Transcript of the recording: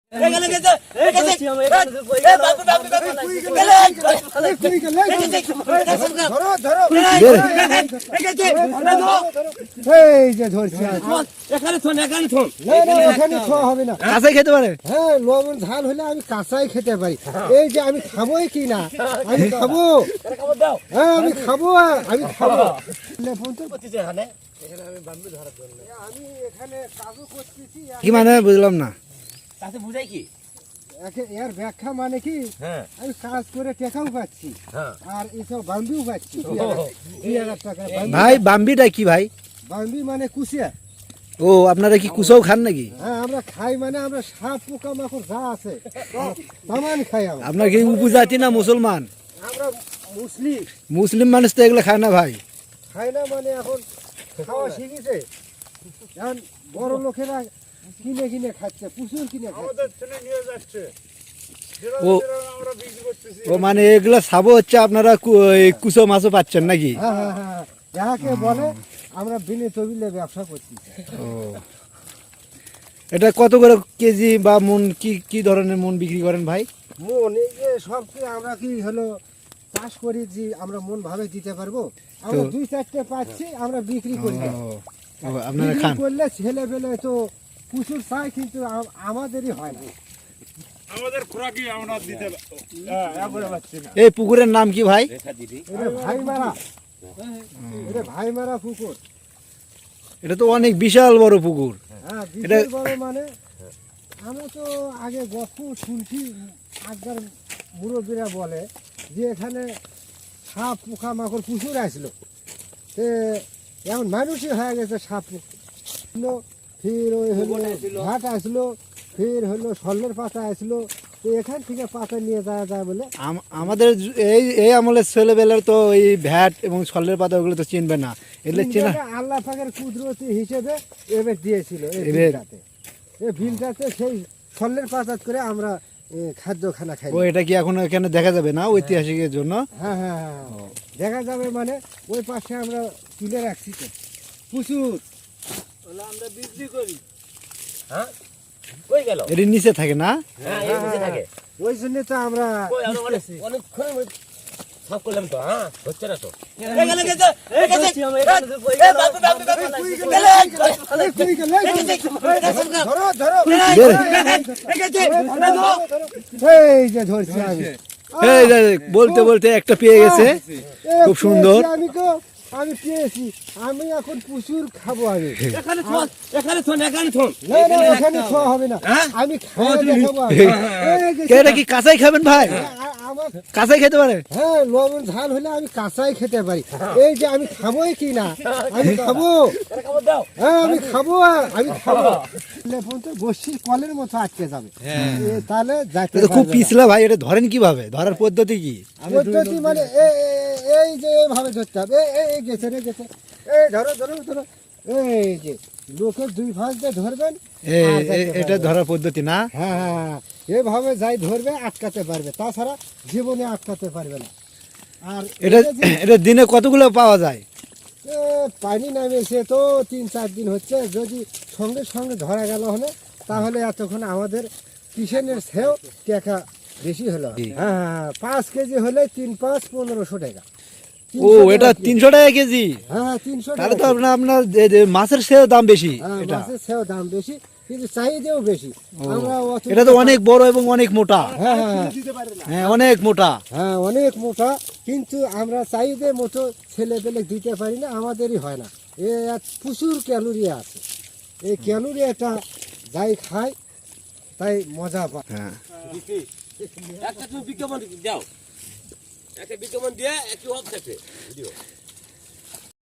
কাঁচাই খেতে পারে? হ্যাঁ, লবণ ঝাল হলে আমি কাঁচাই খেতে পারি। এই যে আমি খাবোই কি না, আমি খাবো। হ্যাঁ, আমি খাবো, আমি খাবো। আমি এখানে কাজও করতেছি। কি মানে বুঝলাম না। বুঝাই কি এর ব্যাখ্যা মানে কি, আমি কাজ করে টাকাও পাচ্ছি আর এসব বাম্বিও পাচ্ছি। 2000 টাকা ভাই বাম্বিটা কি ভাই? বাম্বি মানে কুচিয়া। ও, আপনারা কি কুচাও খান নাকি? হ্যাঁ, আমরা খাই, মানে আমরা সাপ পোকা মাকড় যা আছে তামান খাই। আপনার কি উপজাতি না মুসলমান? আমরা মুসলিম। মুসলিম মানুষ তো এগুলো খায় না ভাই। খাই না মানে এখন খাওয়া শিখেছে। এখন বড় লোকেরা কিনে কিনে খাচ্ছে, প্রচুর কিনে খাচ্ছে। ও মানে এগুলো সাবো হচ্ছে আপনারা কুচো মাছও পাচ্ছেন নাকি? হ্যাঁ হ্যাঁ হ্যাঁ, যাকে বলে আমরা বিনে তবিলে ব্যবসা করছি। ও, এটা কত করে কেজি বা মন, কি কি ধরনের মন বিক্রি করেন ভাই? মন এই যে সব কি আমরা কি হলো চাষ করি যে আমরা মন ভাবে দিতে পারবো? আমরা 2-4টে পাচ্ছি, আমরা বিক্রি করি না। আপনারা বিক্রি খান? করলে ছেলে পেলে তো প্রচুর চাই, কিন্তু আমাদেরই হয় না। আমাদের খোরাকি আমরা দিতে পারছি না। এই পুকুরের নাম কি ভাই? এটা ভাইমারা, এটা ভাইমারা পুকুর। এটা তো অনেক বিশাল বড় পুকুর। হ্যাঁ, বিশাল বড়। মানে আমরা তো আগে গল্প শুনছি, আগের মুরব্বীরা বলে যে এখানে সাপ পোকা মাকড় প্রচুর আসলো। এখন মানুষই হয়ে গেছে সাপ পোকা। ফির ওই হলো ঘাট আসলো, ফির হলো সল্লের পাতা আসলো। তো এখান থেকে পাতা নিয়ে যাওয়া যায় বলে আমাদের এই আমলের ছেলেবেলার তো এই ভ্যাট এবং সল্লের পাতা ওগুলো তো চিনবে না। এগুলো চেনা আল্লাহ পাকের কুদরতি হিসেবে এবার দিয়েছিল এই বিলটাতে। এই বিলটাতে সেই সল্লের পাতা করে আমরা খাদ্য খানা খাই। ও, এটা কি এখন এখানে দেখা যাবে না ঐতিহাসিকের জন্য? হ্যাঁ হ্যাঁ হ্যাঁ, দেখা যাবে। মানে ওই পাশে আমরা তুলে রাখছি তো প্রচুর, আমরা বিক্রি করি। হ্যাঁ, কই গেল? এর নিচে থাকে না? হ্যাঁ, এই নিচে থাকে। ওই জন্য তো আমরা অনেকক্ষণ সব করলাম তো। হ্যাঁ, হচ্ছে না তো। ধরো ধরো, এই যে ধরছি আমি। এই যে বলতে বলতে একটা পেয়ে গেছে, খুব সুন্দর। আমি পেয়েছি, আমি এখন প্রচুর খাবো। আমি এখানে থন, এখানে থন, এখানে থন। না না, এখানে খাওয়া হবে না, আমি খাওয়া দেখাবো। এটা কি কাঁচাই খাবেন ভাই? আমার কাঁচাই খেতে পারে? হ্যাঁ, লবণ ঝাল হলে আমি কাঁচাই খেতে পারি। এই যে আমি খাবোই কি না, আমি খাবো। হ্যাঁ, আমি খাবো, আমি খাবো। বসির কলের মতো আটকে যাবে, তাহলে খুব পিছলা ভাই। এটা ধরেন কিভাবে? ধরার পদ্ধতি কি? পদ্ধতি মানে এই যে এইভাবে ধরতে হবে। এই গেছে রে, গেছে। এই ধরো ধরো ধরো, এই যে লোকের 2 ভাঁজ দিয়ে ধরবেন। এটা ধরার পদ্ধতি না? হ্যাঁ হ্যাঁ, এভাবে যাই ধরবে আটকাতে পারবে, তাছাড়া জীবনে আটকাতে পারবে না। আর এটা দিনে কতগুলো পাওয়া যায়? পানি নামেছে তো 3-4 দিন হচ্ছে। যদি সঙ্গে সঙ্গে ধরা গেল হলে তাহলে এতক্ষণ আমাদের কিষেনের সেও টাকা বেশি হলো। হ্যাঁ, 5 কেজি হলে 3-5-1500 টাকা। ও, এটা 300 টাকা কেজি? হ্যাঁ, 300 তাহলে তো টাকা। আপনার মাছের সেও দাম বেশি। মাছের সেও দাম বেশি, কিন্তু চাহিদাও বেশি। এটা তো অনেক বড় এবং অনেক মোটা। হ্যাঁ হ্যাঁ হ্যাঁ, অনেক মোটা। হ্যাঁ, অনেক মোটা, কিন্তু আমরা চাহিদা মতো ছেলে পেলে দিতে পারি না, আমাদেরই হয় না। প্রচুর ক্যালোরি আছে। এই ক্যালোরিটা যাই খায় তাই মজা পায়। হ্যাঁ, একটা তুমি বিজ্ঞাপন দাও, একটা বিজ্ঞাপন দিয়ে একটু অফ থাকে ভিডিও।